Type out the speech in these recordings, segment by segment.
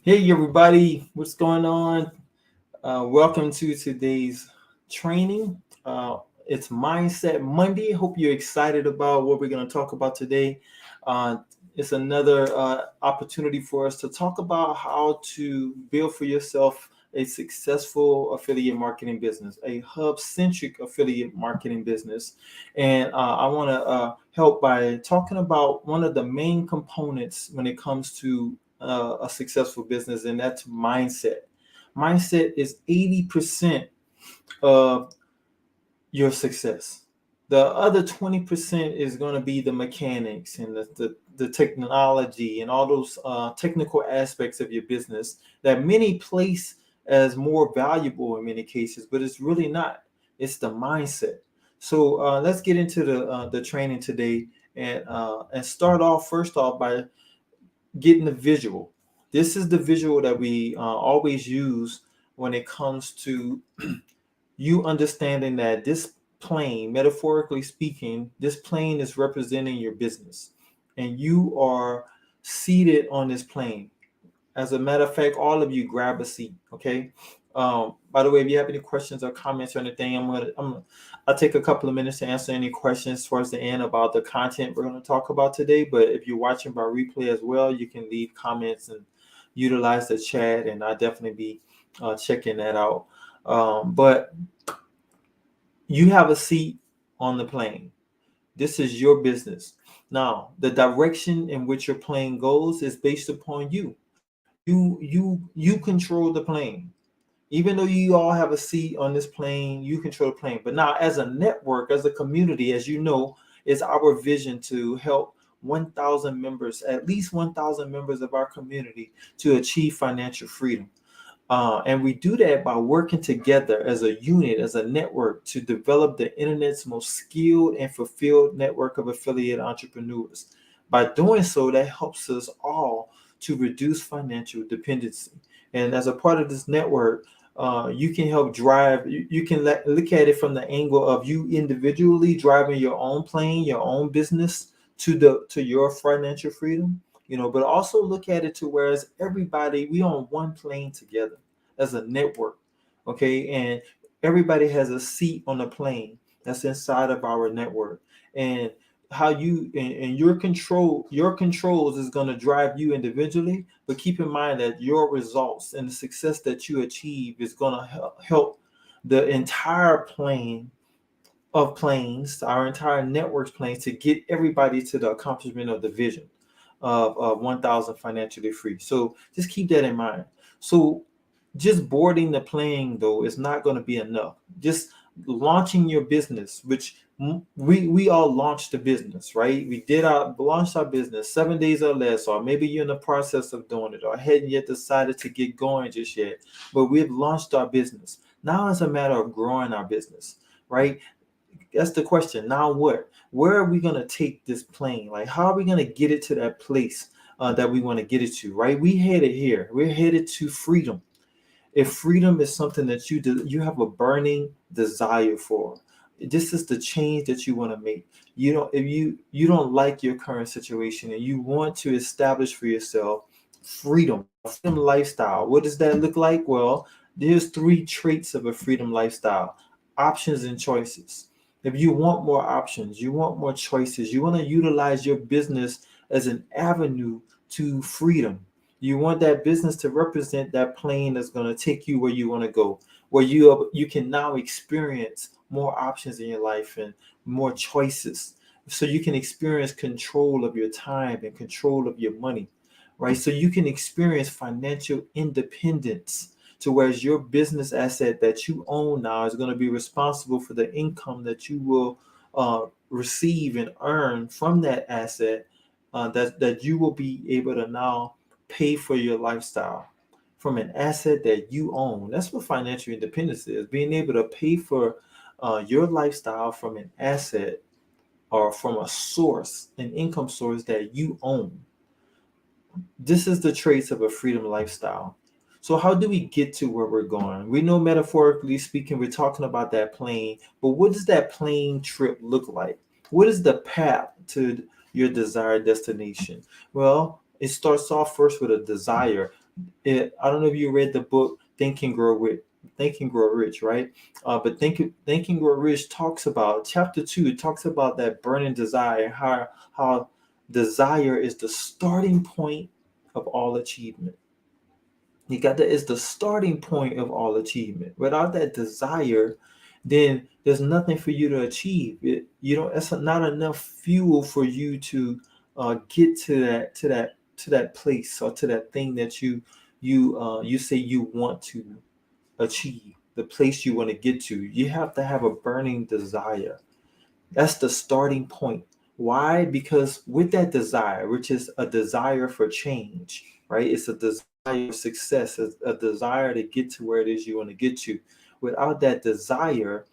Hey everybody, what's going on? Welcome to today's training. It's Mindset Monday. Hope you're excited about what we're going to talk about today. Uh, it's another opportunity for us to talk about how to build for yourself a successful affiliate marketing business, a hub-centric affiliate marketing business. And I want to help by talking about one of the main components when it comes to a successful business, and that's mindset. Mindset is 80% of your success. The other 20% is going to be the mechanics and the technology and all those technical aspects of your business that many place as more valuable in many cases, but it's really not. It's the mindset. So let's get into the training today and start off first off by getting the visual. This is the visual that we always use when it comes to you understanding that this plane, metaphorically speaking, this plane is representing your business, and you are seated on this plane. As a matter of fact, all of you grab a seat, okay? By the way, if you have any questions or comments or anything, I'll take a couple of minutes to answer any questions towards the end about the content we're going to talk about today. But if you're watching by replay as well, you can leave comments and utilize the chat, and I'll definitely be checking that out. But you have a seat on the plane. This is your business. Now, the direction in which your plane goes is based upon you. You control the plane. Even though you all have a seat on this plane, you control the plane. But now, as a network, as a community, as you know, it's our vision to help 1,000 members, at least 1,000 members of our community, to achieve financial freedom. And we do that by working together as a unit, as a network, to develop the internet's most skilled and fulfilled network of affiliate entrepreneurs. By doing so, that helps us all to reduce financial dependency. And as a part of this network, you can help drive. You can look at it from the angle of you individually driving your own plane, your own business to your financial freedom. But also look at it to whereas everybody we on one plane together as a network, okay, and everybody has a seat on the plane that's inside of our network, and how you and your controls is going to drive you individually, but keep in mind that your results and the success that you achieve is going to help the entire plane of planes, our entire network's planes, to get everybody to the accomplishment of the vision of 1,000 financially free. So just keep that in mind. So just boarding the plane though is not going to be enough. Just launching your business, which we all launched the business, right? We launched our business 7 days or less, or maybe you're in the process of doing it, or hadn't yet decided to get going just yet. But we've launched our business. Now it's a matter of growing our business, right? That's the question. Now what? Where are we going to take this plane? Like, how are we going to get it to that place that we want to get it to, right? We headed here. We're headed to freedom. If freedom is something that you have a burning desire for, this is the change that you want to make. If you don't like your current situation and you want to establish for yourself freedom, a freedom lifestyle. What does that look like? Well, there's 3 traits of a freedom lifestyle: options and choices. If you want more options, you want more choices, you want to utilize your business as an avenue to freedom. You want that business to represent that plane that's going to take you where you want to go, where you can now experience more options in your life and more choices. So you can experience control of your time and control of your money, right? So you can experience financial independence, to whereas your business asset that you own now is going to be responsible for the income that you will receive and earn from that asset, that you will be able to now pay for your lifestyle from an asset that you own. That's what financial independence is: being able to pay for your lifestyle from an asset or from a source, an income source that you own. This is the traits of a freedom lifestyle. So how do we get to where we're going? We know, metaphorically speaking, we're talking about that plane, but what does that plane trip look like? What is the path to your desired destination? Well, it starts off first with a desire. I don't know if you read the book Think and Grow Rich, right? But Think and Grow Rich talks about chapter 2. It talks about that burning desire, how desire is the starting point of all achievement. You got that is the starting point of all achievement. Without that desire, then there's nothing for you to achieve. You don't. That's not enough fuel for you to get to that place or to that thing that you say you want to achieve. The place you want to get to. You have to have a burning desire. That's the starting point. Why? Because with that desire, which is a desire for change, right? It's a desire for success, a desire to get to where it is you want to get to. Without that desire,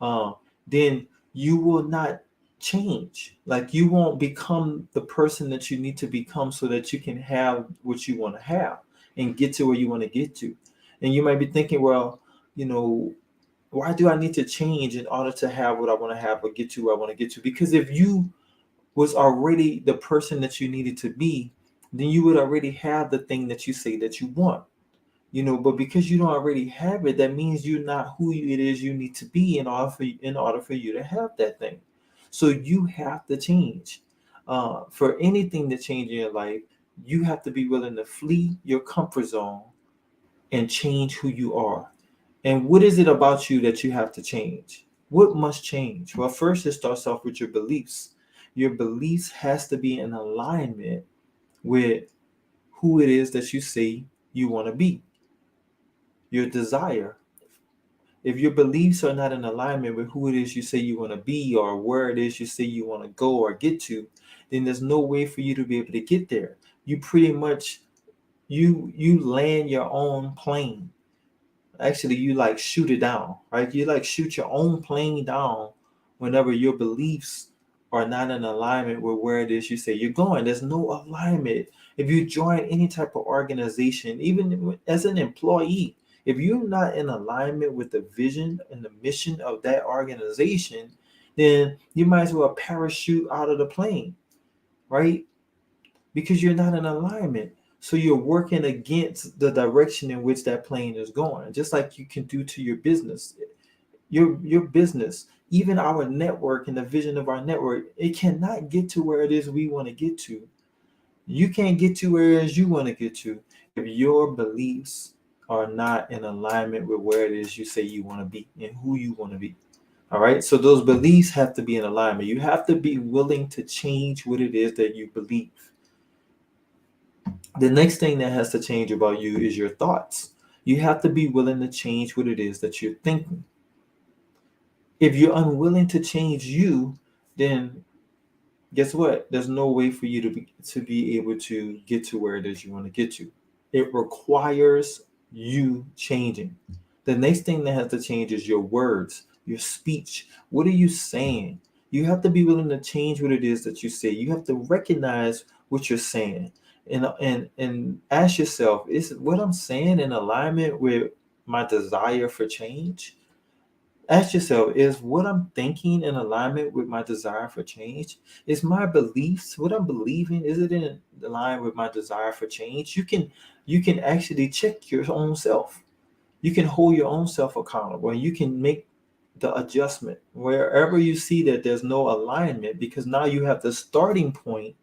uh, then you will not change. Like you won't become the person that you need to become so that you can have what you want to have and get to where you want to get to. And you might be thinking, well, you know, why do I need to change in order to have what I want to have or get to where I want to get to? Because if you was already the person that you needed to be, then you would already have the thing that you say that you want. But because you don't already have it, that means you're not who it is you need to be in order for you to have that thing. So you have to change. For anything to change in your life, you have to be willing to flee your comfort zone and change who you are. And what is it about you that you have to change? What must change? Well, first it starts off with your beliefs. Your beliefs has to be in alignment with who it is that you say you want to be. Your desire. If your beliefs are not in alignment with who it is you say you want to be or where it is you say you want to go or get to, then there's no way for you to be able to get there. You pretty much you land your own plane. Actually, you like shoot it down, right? You like shoot your own plane down whenever your beliefs are not in alignment with where it is you say you're going. There's no alignment. If you join any type of organization, even as an employee, if you're not in alignment with the vision and the mission of that organization, then you might as well parachute out of the plane, right? Because you're not in alignment. So you're working against the direction in which that plane is going, just like you can do to your business. Your business, even our network and the vision of our network, it cannot get to where it is we want to get to. You can't get to where it is you want to get to if your beliefs are not in alignment with where it is you say you want to be and who you want to be. All right. So those beliefs have to be in alignment. You have to be willing to change what it is that you believe. The next thing that has to change about you is your thoughts. You have to be willing to change what it is that you're thinking. If you're unwilling to change you, then guess what? There's no way for you to be able to get to where it is you want to get to. It requires you changing. The next thing that has to change is your words, your speech. What are you saying? You have to be willing to change what it is that you say. You have to recognize what you're saying and ask yourself, is what I'm saying in alignment with my desire for change? Ask yourself, is what I'm thinking in alignment with my desire for change? Is my beliefs, what I'm believing, is it in line with my desire for change? You can actually check your own self. You can hold your own self accountable and you can make the adjustment wherever you see that there's no alignment, because now you have the starting point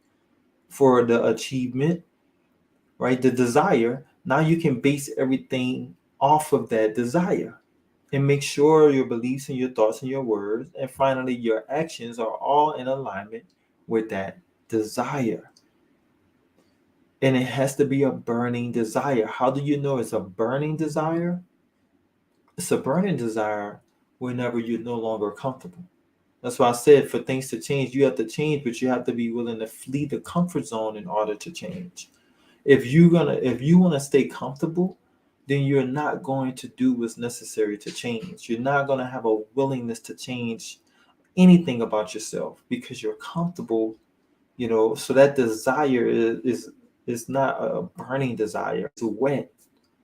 for the achievement, right? The desire. Now you can base everything off of that desire and make sure your beliefs and your thoughts and your words and finally your actions are all in alignment with that desire. And it has to be a burning desire. How do you know it's a burning desire? It's a burning desire whenever you're no longer comfortable. That's why I said for things to change, you have to change, but you have to be willing to flee the comfort zone in order to change. If you want to stay comfortable, then you're not going to do what's necessary to change. You're not going to have a willingness to change anything about yourself because you're comfortable. So that desire is not a burning desire. It's wet,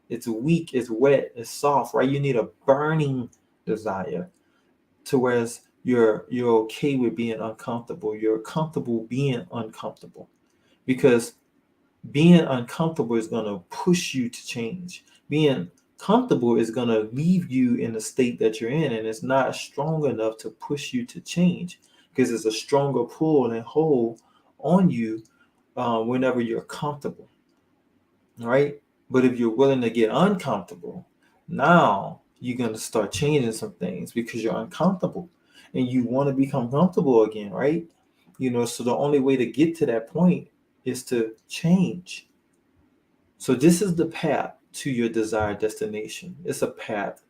it's weak, it's wet, it's soft, right? You need a burning desire to whereas you're okay with being uncomfortable. You're comfortable being uncomfortable because Being uncomfortable is going to push you to change. Being comfortable is going to leave you in the state that you're in, and it's not strong enough to push you to change, because it's a stronger pull and hold on you whenever you're comfortable, right? But if you're willing to get uncomfortable, now you're going to start changing some things because you're uncomfortable and you want to become comfortable again, right? So the only way to get to that point is to change. So this is the path to your desired destination. It's a path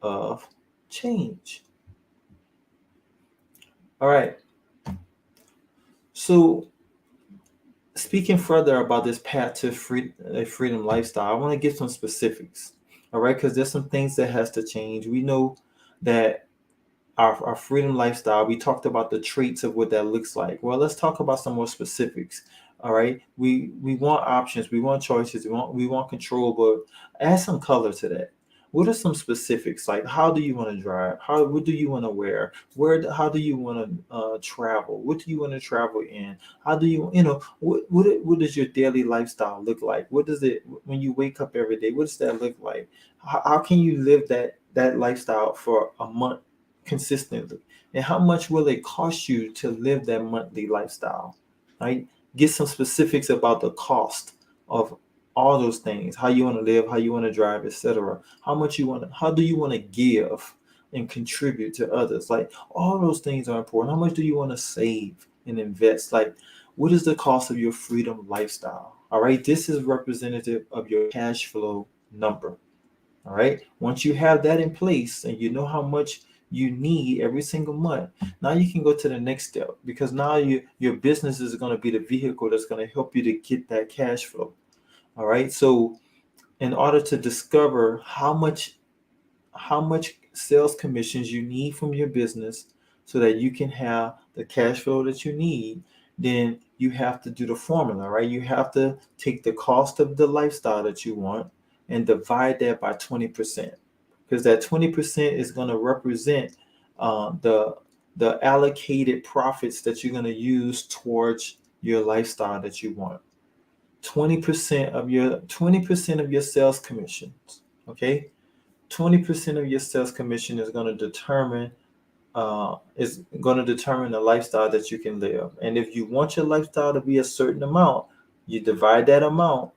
of change. All right. So speaking further about this path to a freedom lifestyle, I want to give some specifics. All right, because there's some things that has to change. We know that our freedom lifestyle, we talked about the traits of what that looks like. Well, let's talk about some more specifics. All right, we want options, we want choices, we want control, but add some color to that. What are some specifics? Like, how do you want to drive? What do you want to wear? How do you want to travel? What do you want to travel in? How do what does your daily lifestyle look like? What does it, when you wake up every day, what does that look like? How can you live that lifestyle for a month consistently? And how much will it cost you to live that monthly lifestyle? Right? Get some specifics about the cost of all those things, how you want to live, how you want to drive, etc. How do you want to give and contribute to others? Like, all those things are important. How much do you want to save and invest? Like, what is the cost of your freedom lifestyle? All right, this is representative of your cash flow number. All right, once you have that in place and you know how much you need every single month, now you can go to the next step, because now your business is going to be the vehicle that's going to help you to get that cash flow. All right, so in order to discover how much sales commissions you need from your business so that you can have the cash flow that you need, then you have to do the formula, right? You have to take the cost of the lifestyle that you want and divide that by 20%, because that 20% is going to represent the allocated profits that you're going to use towards your lifestyle that you want. 20% of your sales commissions. Okay, 20% of your sales commission is going to determine the lifestyle that you can live. And if you want your lifestyle to be a certain amount, you divide that amount.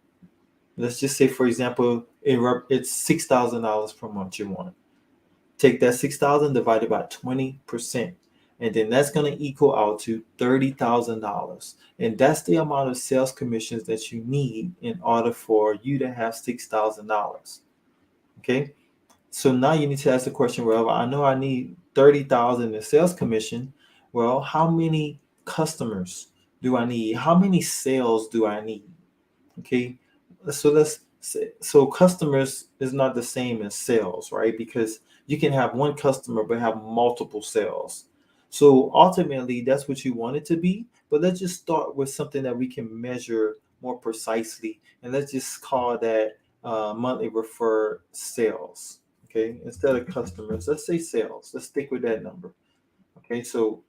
Let's just say, for example, it's $6,000 per month you want. Take that 6,000 divided by 20%. And then that's going to equal out to $30,000. And that's the amount of sales commissions that you need in order for you to have $6,000. Okay. So now you need to ask the question, well, I know I need 30,000 in sales commission. Well, how many customers do I need? How many sales do I need? Okay. So customers is not the same as sales, right? Because you can have one customer but have multiple sales. So ultimately, that's what you want it to be. But let's just start with something that we can measure more precisely, and let's just call that monthly referred sales. Okay, instead of customers, let's say sales. Let's stick with that number. Okay, so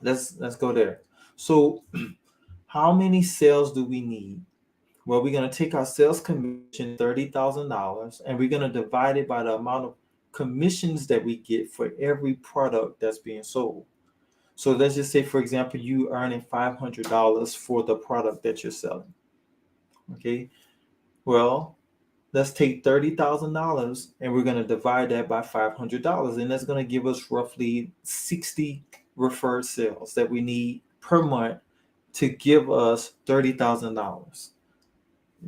let's go there. So how many sales do we need? Well, we're going to take our sales commission, $30,000, and we're going to divide it by the amount of commissions that we get for every product that's being sold. So let's just say, for example, you earning $500 for the product that you're selling. Okay. Well, let's take $30,000 and we're going to divide that by $500, and that's going to give us roughly 60 referred sales that we need per month to give us $30,000.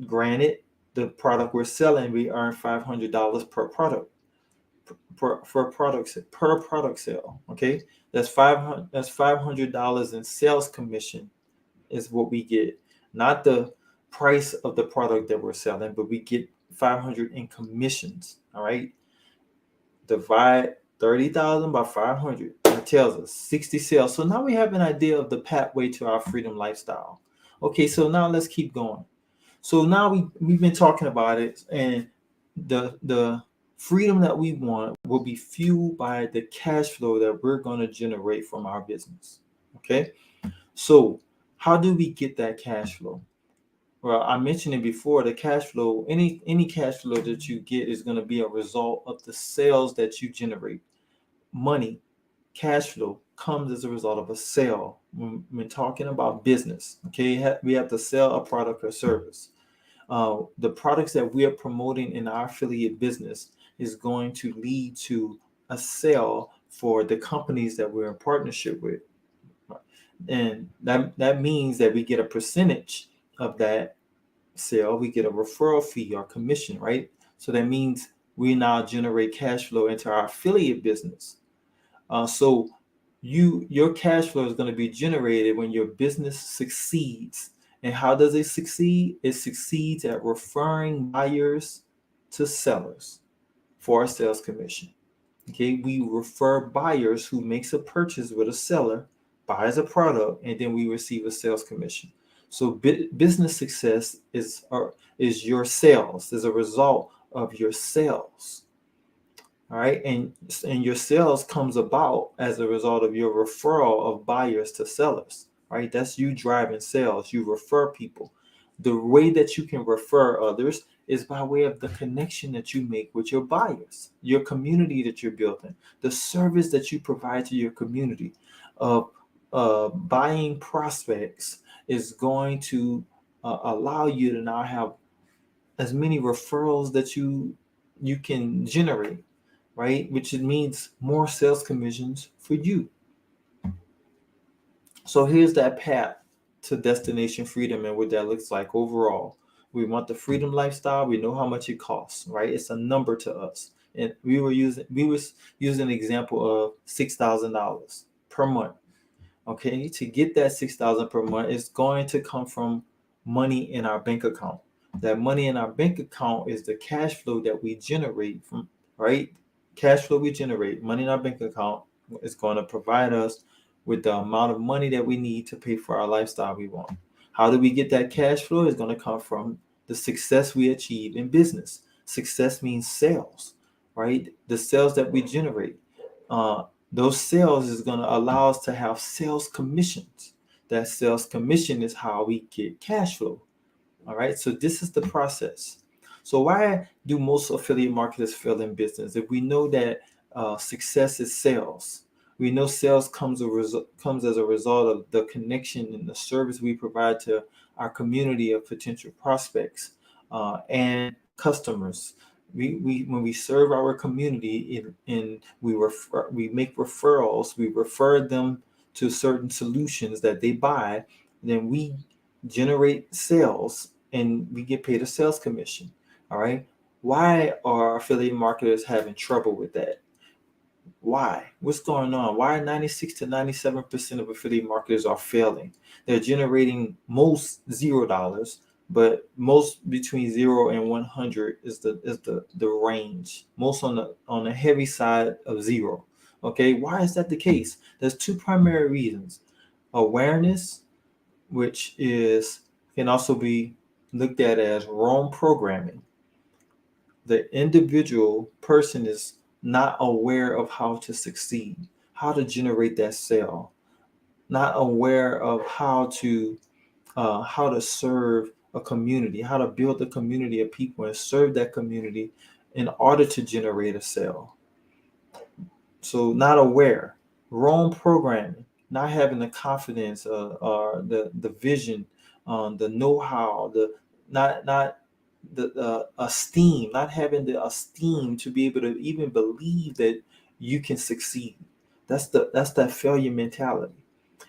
Granted, the product we're selling, we earn $500 per product per product sale. Okay, that's $500 in sales commission is what we get, not the price of the product that we're selling, but we get 500 in commissions. All right, divide 30,000 by 500. That tells us 60 sales. So now we have an idea of the pathway to our freedom lifestyle. Okay, so now let's keep going. So now we've been talking about it, and the freedom that we want will be fueled by the cash flow that we're going to generate from our business. Okay, so how do we get that cash flow? Well, I mentioned it before. The cash flow, any cash flow that you get is going to be a result of the sales that you generate. Money, cash flow comes as a result of a sale. When talking about business, okay, we have to sell a product or service. The products that we are promoting in our affiliate business is going to lead to a sale for the companies that we're in partnership with. And that means that we get a percentage of that sale. We get a referral fee or commission, right? So that means we now generate cash flow into our affiliate business. So your cash flow is going to be generated when your business succeeds. And how does it succeed? It succeeds at referring buyers to sellers for a sales commission. Okay, we refer buyers who makes a purchase with a seller, buys a product, and then we receive a sales commission. So business success is your sales, is a result of your sales. All right, and your sales comes about as a result of your referral of buyers to sellers. Right, that's you driving sales. You refer people. The way that you can refer others is by way of the connection that you make with your buyers, your community that you're building, the service that you provide to your community. Buying prospects is going to allow you to now have as many referrals that you can generate, right? Which it means more sales commissions for you. So here's that path to destination freedom and what that looks like overall. We want the freedom lifestyle. We know how much it costs, right? It's a number to us. And we was using an example of $6,000 per month. Okay, to get that $6,000 per month, it's going to come from money in our bank account. That money in our bank account is the cash flow that we generate from, right? Cash flow we generate, money in our bank account is going to provide us with the amount of money that we need to pay for our lifestyle we want. How do we get that cash flow? It's going to come from the success we achieve in business. Success means sales, right? The sales that we generate. Those sales is going to allow us to have sales commissions. That sales commission is how we get cash flow. All right. So this is the process. So why do most affiliate marketers fail in business? If we know that success is sales, we know sales comes as a result of the connection and the service we provide to our community of potential prospects and customers. We when we serve our community and we make referrals, we refer them to certain solutions that they buy, then we generate sales and we get paid a sales commission. All right. Why are affiliate marketers having trouble with that? Why? What's going on? Why 96 to 97% of affiliate marketers are failing? They're generating most $0, but most between 0 and 100 is the range. Most on the heavy side of 0. Okay, why is that the case? There's two primary reasons. Awareness, which can also be looked at as wrong programming. The individual person is not aware of how to succeed, how to generate that sale, not aware of how to serve a community, how to build a community of people and serve that community in order to generate a sale. So not aware, wrong programming, not having the confidence or the vision, the know-how, the not the esteem, not having the esteem to be able to even believe that you can succeed. That's that failure mentality.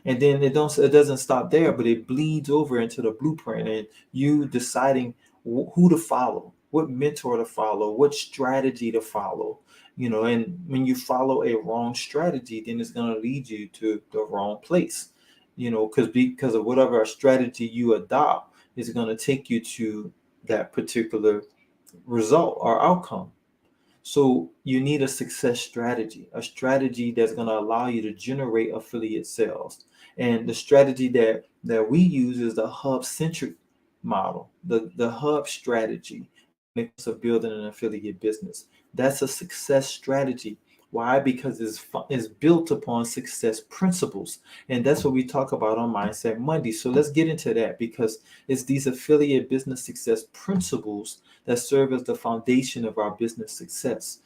And then it doesn't stop there, but it bleeds over into the blueprint and you deciding who to follow, what mentor to follow, what strategy to follow. And when you follow a wrong strategy, then it's going to lead you to the wrong place. Because of whatever strategy you adopt is going to take you to that particular result or outcome. So you need a success strategy, a strategy that's going to allow you to generate affiliate sales. And the strategy that we use is the hub-centric model, the hub strategy when it comes to building an affiliate business. That's a success strategy Why? Because it's built upon success principles. And that's what we talk about on Mindset Monday. So let's get into that, because it's these affiliate business success principles that serve as the foundation of our business success.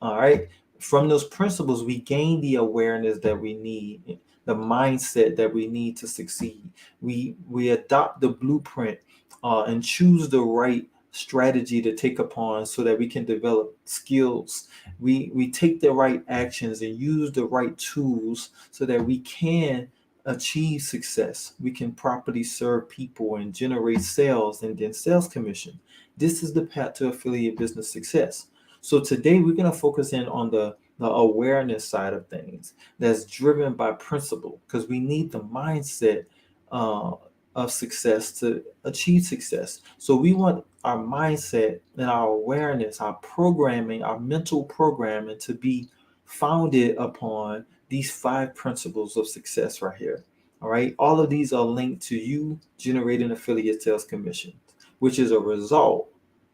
All right. From those principles, we gain the awareness that we need, the mindset that we need to succeed. We adopt the blueprint and choose the right strategy to take upon so that we can develop skills. We take the right actions and use the right tools so that we can achieve success. We can properly serve people and generate sales and then sales commission. This is the path to affiliate business success. So today we're going to focus in on the awareness side of things that's driven by principle, because we need the mindset uh, of success to achieve success. So we want our mindset and our awareness, our programming, our mental programming to be founded upon these 5 principles of success right here. All right. All of these are linked to you generating affiliate sales commission, which is a result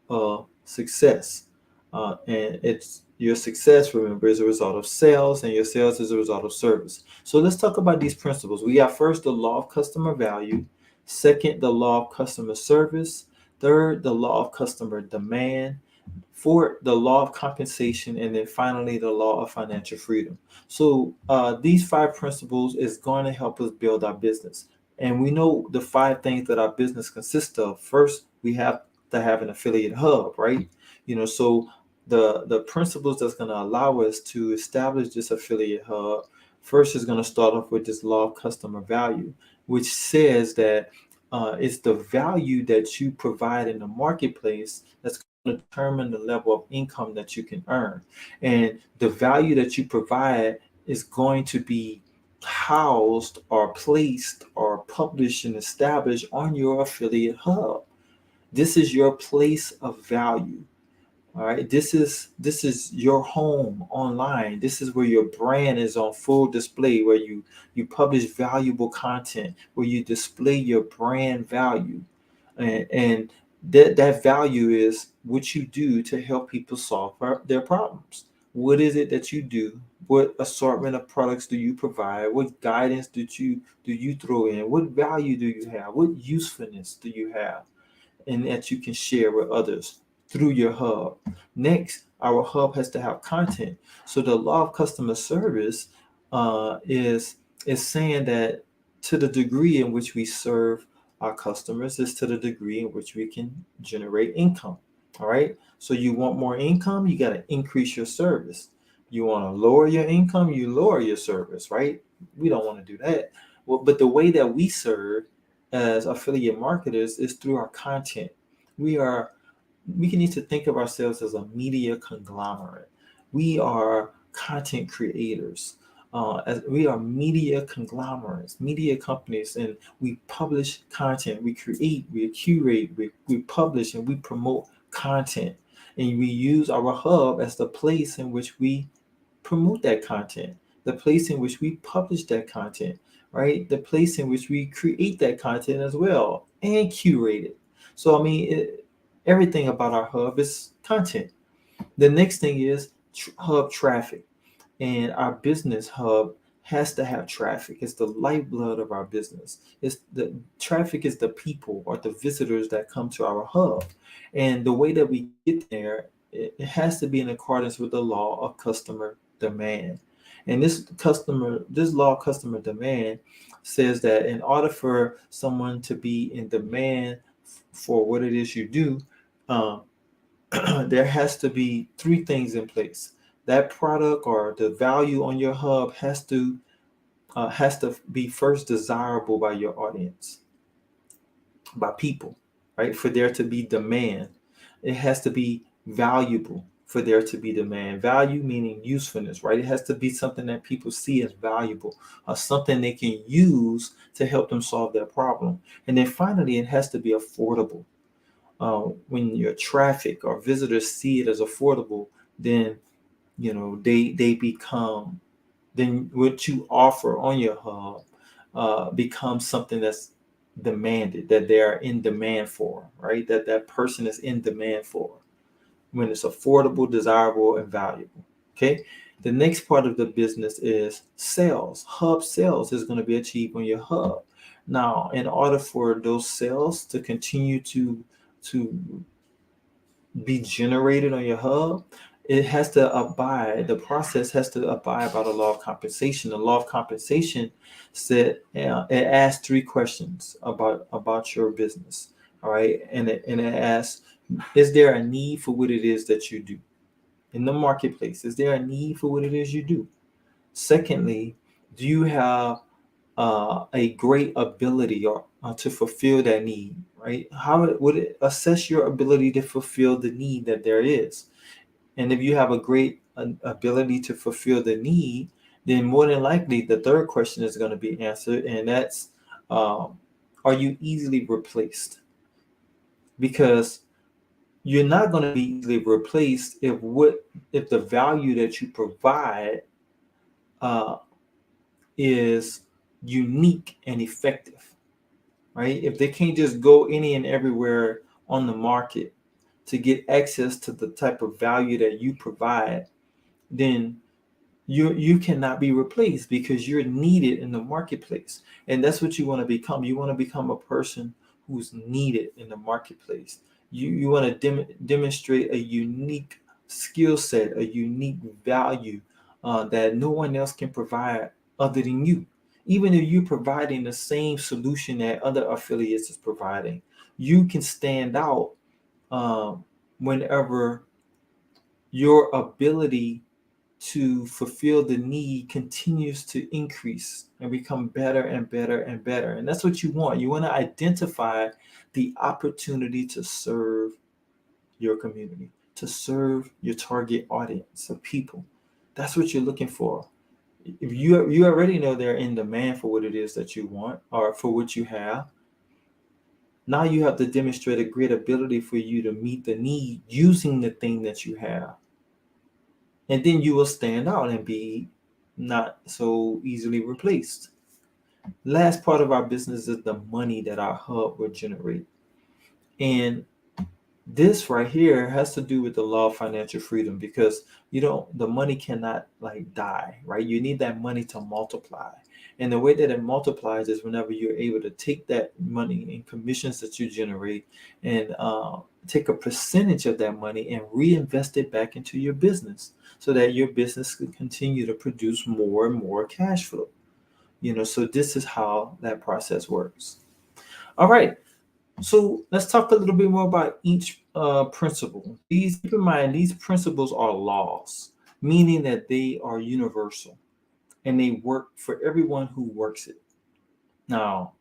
of success. And it's your success, remember, is a result of sales, and your sales is a result of service. So let's talk about these principles. We got first the law of customer value, second, the law of customer service, third, the law of customer demand, fourth, the law of compensation, and then finally, the law of financial freedom. So these 5 principles is going to help us build our business. And we know the 5 things that our business consists of. First, we have to have an affiliate hub, right? So the principles that's going to allow us to establish this affiliate hub first is going to start off with this law of customer value, which says that it's the value that you provide in the marketplace that's going to determine the level of income that you can earn. And the value that you provide is going to be housed or placed or published and established on your affiliate hub. This is your place of value. All right. This is your home online. This is where your brand is on full display, where you publish valuable content, where you display your brand value. And that value is what you do to help people solve their problems. What is it that you do? What assortment of products do you provide? What guidance do you throw in? What value do you have? What usefulness do you have? And that you can share with others through your hub. Next, our hub has to have content. So the law of customer service is saying that to the degree in which we serve our customers is to the degree in which we can generate income. All right. So you want more income, you got to increase your service. You want to lower your income, you lower your service, right? We don't want to do that. Well, but the way that we serve as affiliate marketers is through our content. We are we can need to think of ourselves as a media conglomerate. We are content creators. As we are media conglomerates, media companies, and we publish content. We create, we curate, we publish, and we promote content. And we use our hub as the place in which we promote that content, the place in which we publish that content, right? The place in which we create that content as well and curate it. So, I mean, everything about our hub is content. The next thing is hub traffic, and our business hub has to have traffic. It's the lifeblood of our business. It's the traffic is the people or the visitors that come to our hub, and the way that we get there, it has to be in accordance with the law of customer demand. And this law of customer demand says that in order for someone to be in demand for what it is you do, um, there has to be 3 things in place. That product or the value on your hub has to be first desirable by your audience, by people, right? For there to be demand, it has to be valuable for there to be demand. Value meaning usefulness, right? It has to be something that people see as valuable or something they can use to help them solve their problem. And then finally, it has to be affordable. When your traffic or visitors see it as affordable, then they become, then what you offer on your hub becomes something that's demanded, that they are in demand for, right? That person is in demand for when it's affordable, desirable, and valuable. Okay. The next part of the business is sales. Hub sales is going to be achieved on your hub. Now, in order for those sales to continue to be generated on your hub, the process has to abide by the law of compensation. The law of compensation said it asks three questions about your business. All right. And it asks, is there a need for what it is that you do in the marketplace? Is there a need for what it is you do? Secondly, do you have a great ability or to fulfill that need, right? How would it assess your ability to fulfill the need that there is? And if you have a great ability to fulfill the need, then more than likely the third question is going to be answered, and that's, are you easily replaced? Because you're not going to be easily replaced if the value that you provide uh, is unique and effective, right? If they can't just go any and everywhere on the market to get access to the type of value that you provide, then you cannot be replaced because you're needed in the marketplace. And that's what you want to become. You want to become a person who's needed in the marketplace. You want to demonstrate a unique skill set, a unique value that no one else can provide other than you. Even if you're providing the same solution that other affiliates is providing, you can stand out whenever your ability to fulfill the need continues to increase and become better and better and better. And that's what you want. You want to identify the opportunity to serve your community, to serve your target audience of people. That's what you're looking for. If you already know they're in demand for what it is that you want or for what you have, now you have to demonstrate a great ability for you to meet the need using the thing that you have. And then you will stand out and be not so easily replaced. Last part of our business is the money that our hub will generate. And this right here has to do with the law of financial freedom, because the money cannot like die, right? You need that money to multiply. And the way that it multiplies is whenever you're able to take that money in commissions that you generate and take a percentage of that money and reinvest it back into your business so that your business can continue to produce more and more cash flow. So this is how that process works. All right. So let's talk a little bit more about each principle. Keep in mind, these principles are laws, meaning that they are universal and they work for everyone who works it. Now,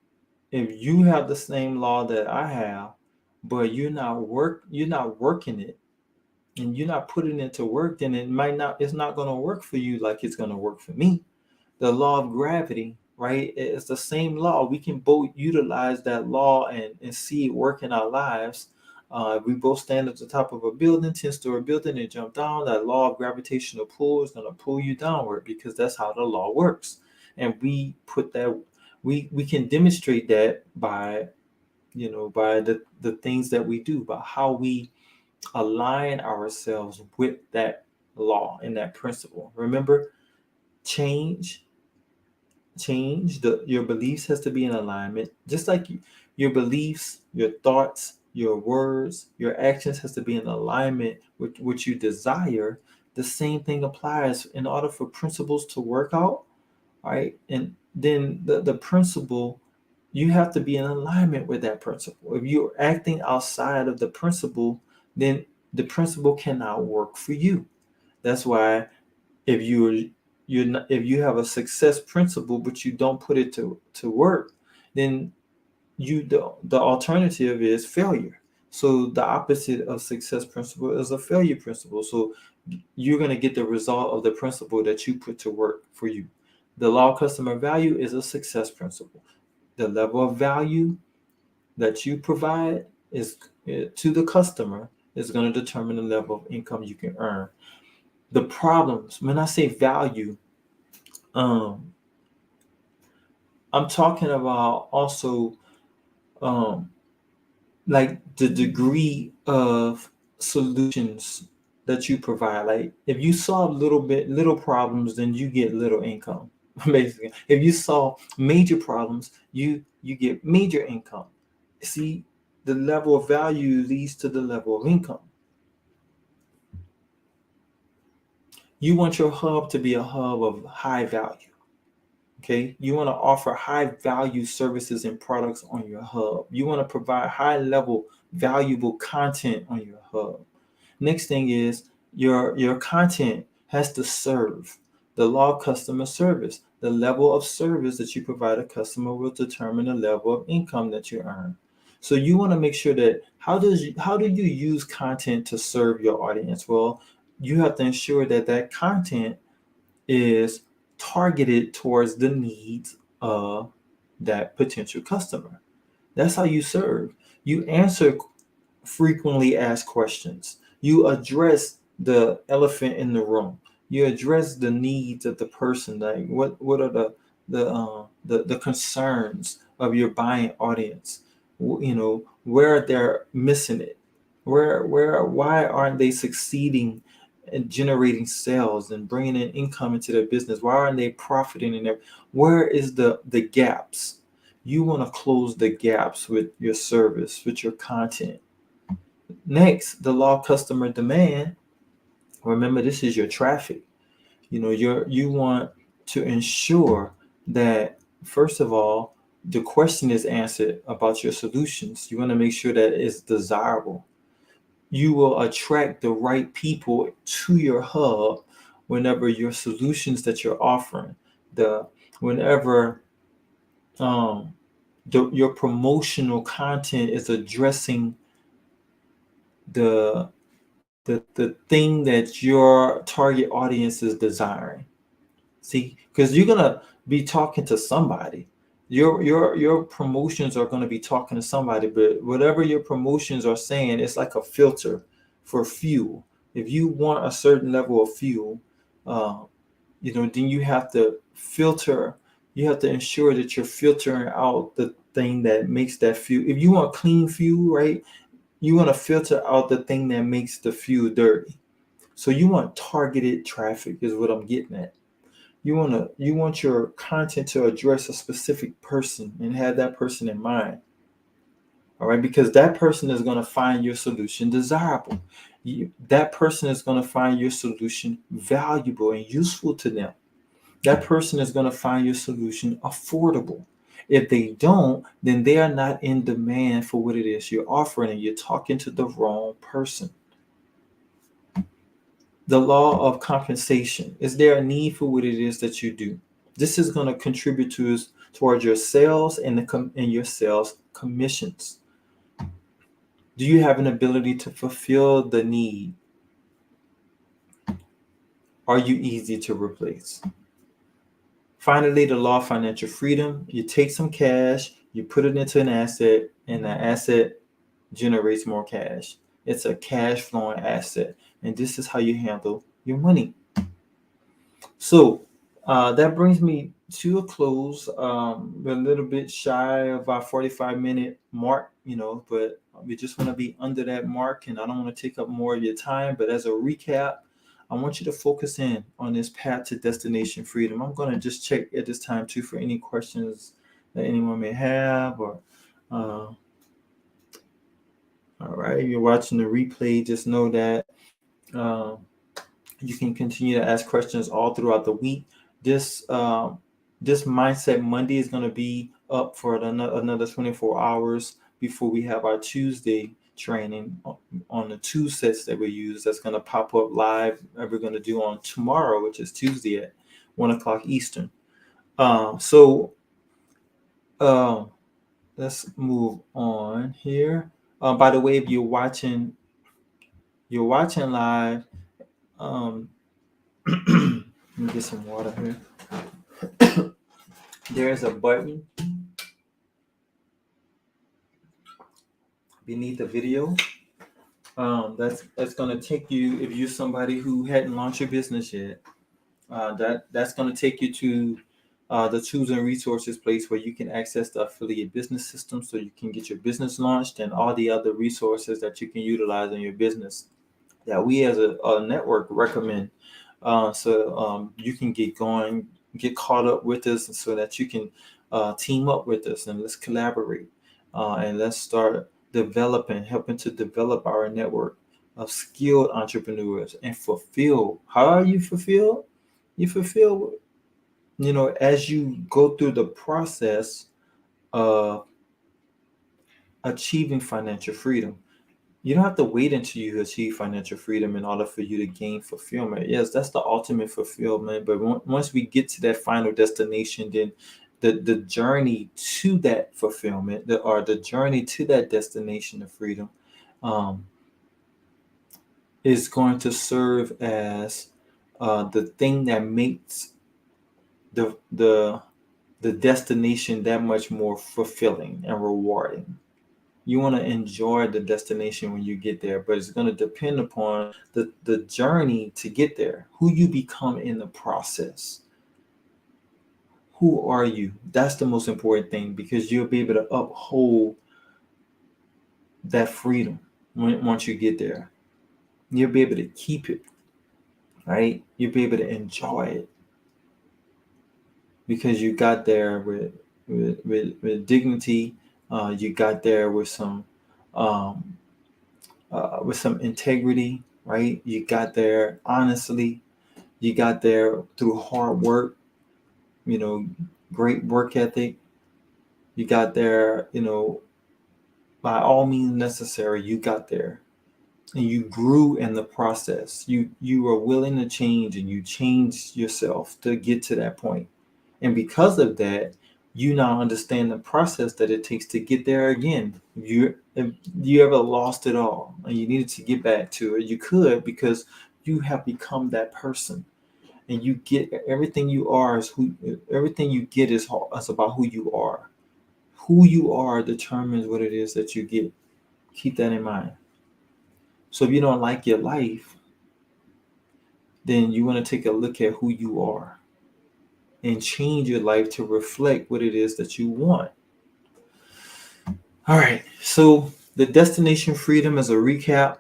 if you have the same law that I have, but you're not working it and you're not putting it to work, then it's not going to work for you like it's going to work for me. The law of gravity, right? It's the same law. We can both utilize that law and see it work in our lives. We both stand at the top of a building, 10-story building, and jump down. That law of gravitational pull is going to pull you downward because that's how the law works. And we can demonstrate that by the things that we do, by how we align ourselves with that law and that principle. Remember, change your beliefs has to be in alignment, just like your beliefs, your thoughts, your words, your actions has to be in alignment with what you desire. The same thing applies in order for principles to work out, right? And then the principle, you have to be in alignment with that principle. If you're acting outside of the principle, then the principle cannot work for you. That's why if if you have a success principle but you don't put it to work, then the alternative is failure. So the opposite of success principle is a failure principle. So you're going to get the result of the principle that you put to work for you. The law of customer value is a success principle. The level of value that you provide is to the customer is going to determine the level of income you can earn. The problems, when I say value, I'm talking about also like the degree of solutions that you provide. Like if you solve little problems, then you get little income. Basically, if you solve major problems, you get major income. See, the level of value leads to the level of income. You want your hub to be a hub of high value. Okay, you want to offer high value services and products on your hub. You want to provide high level valuable content on your hub. Next thing is your content has to serve the law of customer service. The level of service that you provide a customer will determine the level of income that you earn. So you want to make sure that how do you use content to serve your audience? Well, you have to ensure that that content is targeted towards the needs of that potential customer. That's how you serve. You answer frequently asked questions. You address the elephant in the room. You address the needs of the person. Like what are the concerns of your buying audience? Where they're missing it. Why aren't they succeeding in generating sales and bringing in income into their business? Why aren't they profiting in there? Where is the gaps? You want to close the gaps with your service, with your content. Next, the law of customer demand. Remember, this is your traffic. You want to ensure that, first of all, the question is answered about your solutions. You want to make sure that it's desirable. You will attract the right people to your hub whenever your solutions that you're offering, whenever your promotional content is addressing the thing that your target audience is desiring. See, because you're gonna be talking to somebody. Your promotions are gonna be talking to somebody, but whatever your promotions are saying, it's like a filter for fuel. If you want a certain level of fuel, then you have to filter. You have to ensure that you're filtering out the thing that makes that fuel. If you want clean fuel, right? You want to filter out the thing that makes the fuel dirty. So you want targeted traffic is what I'm getting at. You want your content to address a specific person and have that person in mind. All right, because that person is going to find your solution desirable. That person is going to find your solution valuable and useful to them. That person is going to find your solution affordable. If they don't, then they are not in demand for what it is you're offering, and you're talking to the wrong person. The law of compensation. Is there a need for what it is that you do? This is going to contribute towards your sales and your sales commissions. Do you have an ability to fulfill the need? Are you easy to replace? Finally, the law of financial freedom. You take some cash, you put it into an asset, and that asset generates more cash. It's a cash flowing asset. And this is how you handle your money. So that brings me to a close. We're a little bit shy of our 45-minute mark, but we just want to be under that mark, and I don't want to take up more of your time. But as a recap, I want you to focus in on this path to destination freedom. I'm going to just check at this time too for any questions that anyone may have. Or all right, if you're watching the replay, just know that you can continue to ask questions all throughout the week. This Mindset Monday is going to be up for another 24 hours before we have our Tuesday training on the Toolsets that we use. That's going to pop up live. We're going to do on tomorrow, which is Tuesday at 1:00 Eastern. Let's move on here. By the way, if you're watching live, let me get some water here. There's a button beneath the video. That's going to take you, if you're somebody who hadn't launched your business yet, that's going to take you to the tools and resources place where you can access the affiliate business system so you can get your business launched and all the other resources that you can utilize in your business. that we as a network recommend. So you can get going, get caught up with us, so that you can team up with us and let's collaborate and let's start developing, helping to develop our network of skilled entrepreneurs and fulfill. How are you fulfilled? You fulfill, as you go through the process of achieving financial freedom. You don't have to wait until you achieve financial freedom in order for you to gain fulfillment. Yes, that's the ultimate fulfillment. But once we get to that final destination, then the journey to that fulfillment, or the journey to that destination of freedom, um, is going to serve as the thing that makes the the destination that much more fulfilling and rewarding. You want to enjoy the destination when you get there, but it's going to depend upon the journey to get there, who you become in the process. Who are you? That's the most important thing, because you'll be able to uphold that freedom once you get there. You'll be able to keep it, right? You'll be able to enjoy it because you got there with dignity. You got there um, with some integrity, right? You got there honestly. You got there through hard work, you know, great work ethic. You got there, by all means necessary. You got there, and you grew in the process. You were willing to change, and you changed yourself to get to that point. And because of that, you now understand the process that it takes to get there again. If you ever lost it all and you needed to get back to it, you could, because you have become that person. And you get everything you are is who everything you get is about who you are. Who you are determines what it is that you get. Keep that in mind. So if you don't like your life, then you want to take a look at who you are and change your life to reflect what it is that you want. All right. So the destination freedom, as a recap,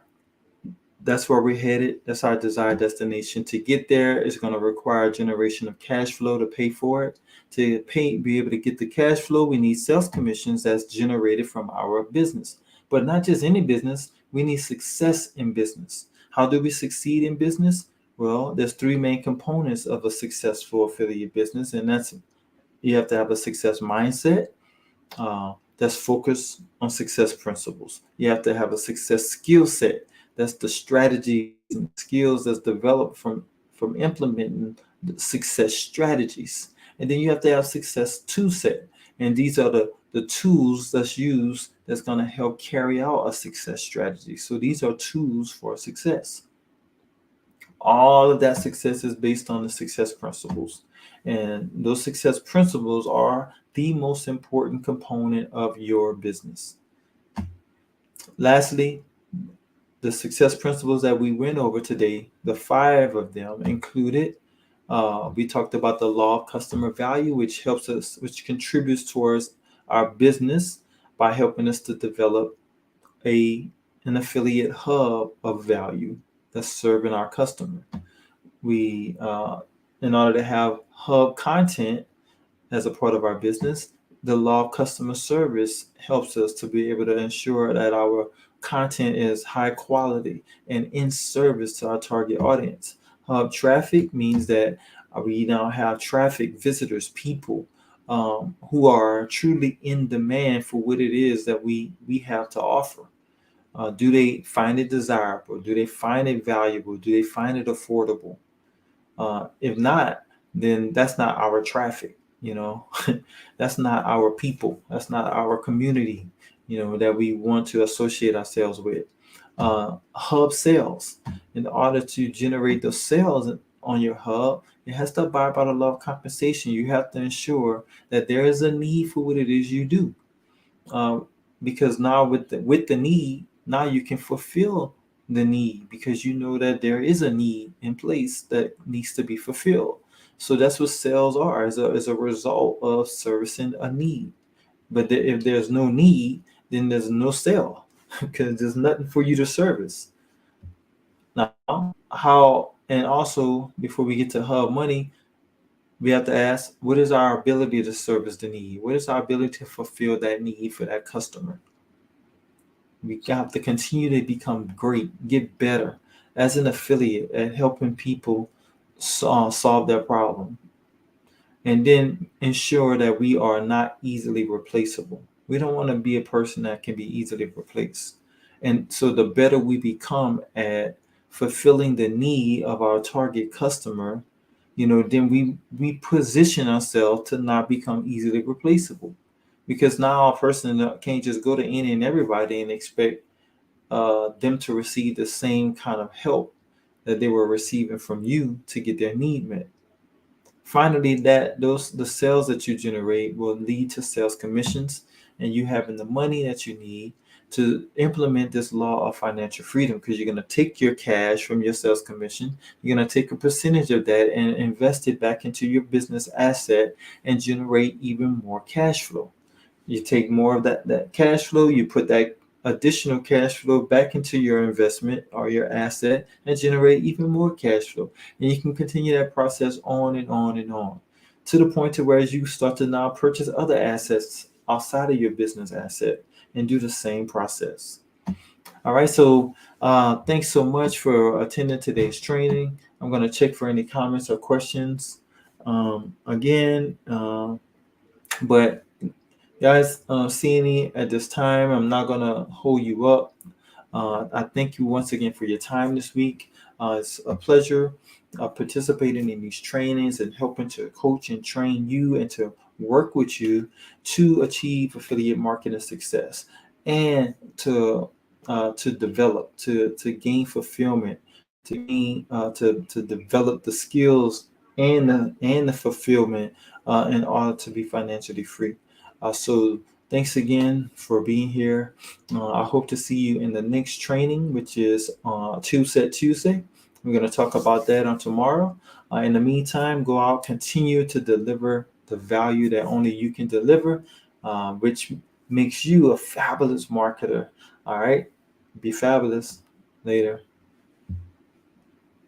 that's where we're headed. That's our desired destination. To get there is going to require a generation of cash flow to pay for it. To be able to get the cash flow, we need sales commissions that's generated from our business. But not just any business, we need success in business. How do we succeed in business? Well, there's three main components of a successful affiliate business, and that's, you have to have a success mindset that's focused on success principles. You have to have a success skill set. That's the strategies and skills that's developed from implementing the success strategies. And then you have to have success tool set. And these are the tools that's used that's going to help carry out a success strategy. So these are tools for success. All of that success is based on the success principles. And those success principles are the most important component of your business. Lastly, the success principles that we went over today, the 5 of them included, we talked about the law of customer value, which contributes towards our business by helping us to develop an affiliate hub of value that's serving our customer. We, in order to have hub content as a part of our business, the law of customer service helps us to be able to ensure that our content is high quality and in service to our target audience. Hub traffic means that we now have traffic, visitors, people who are truly in demand for what it is that we have to offer. Do they find it desirable? Do they find it valuable? Do they find it affordable? If not, then that's not our traffic, that's not our people, that's not our community, that we want to associate ourselves with. Hub sales. In order to generate those sales on your hub, it has to abide by the law of compensation. You have to ensure that there is a need for what it is you do. Because now with the need, now you can fulfill the need, because you know that there is a need in place that needs to be fulfilled. So that's what sales are, as a result of servicing a need. But if there's no need, then there's no sale because there's nothing for you to service. Now, how, and also before we get to hub money, we have to ask, what is our ability to service the need? What is our ability to fulfill that need for that customer? We have to continue to become great, get better as an affiliate at helping people solve their problem. And then ensure that we are not easily replaceable. We don't want to be a person that can be easily replaced. And so the better we become at fulfilling the need of our target customer, then we position ourselves to not become easily replaceable. Because now a person can't just go to any and everybody and expect them to receive the same kind of help that they were receiving from you to get their need met. Finally, that those the sales that you generate will lead to sales commissions and you having the money that you need to implement this law of financial freedom, because you're going to take your cash from your sales commission, you're going to take a percentage of that and invest it back into your business asset and generate even more cash flow. You take more of that cash flow, you put that additional cash flow back into your investment or your asset and generate even more cash flow. And you can continue that process on and on and on to the point to where you start to now purchase other assets outside of your business asset and do the same process. All right, so thanks so much for attending today's training. I'm going to check for any comments or questions again, but guys, see any at this time. I'm not gonna hold you up. I thank you once again for your time this week. It's a pleasure participating in these trainings and helping to coach and train you and to work with you to achieve affiliate marketing success and to develop, to gain fulfillment, to develop the skills and the fulfillment in order to be financially free. So thanks again for being here. I hope to see you in the next training, which is Toolset Tuesday. We're going to talk about that on tomorrow. In the meantime, go out, continue to deliver the value that only you can deliver, which makes you a fabulous marketer. All right. Be fabulous. Later.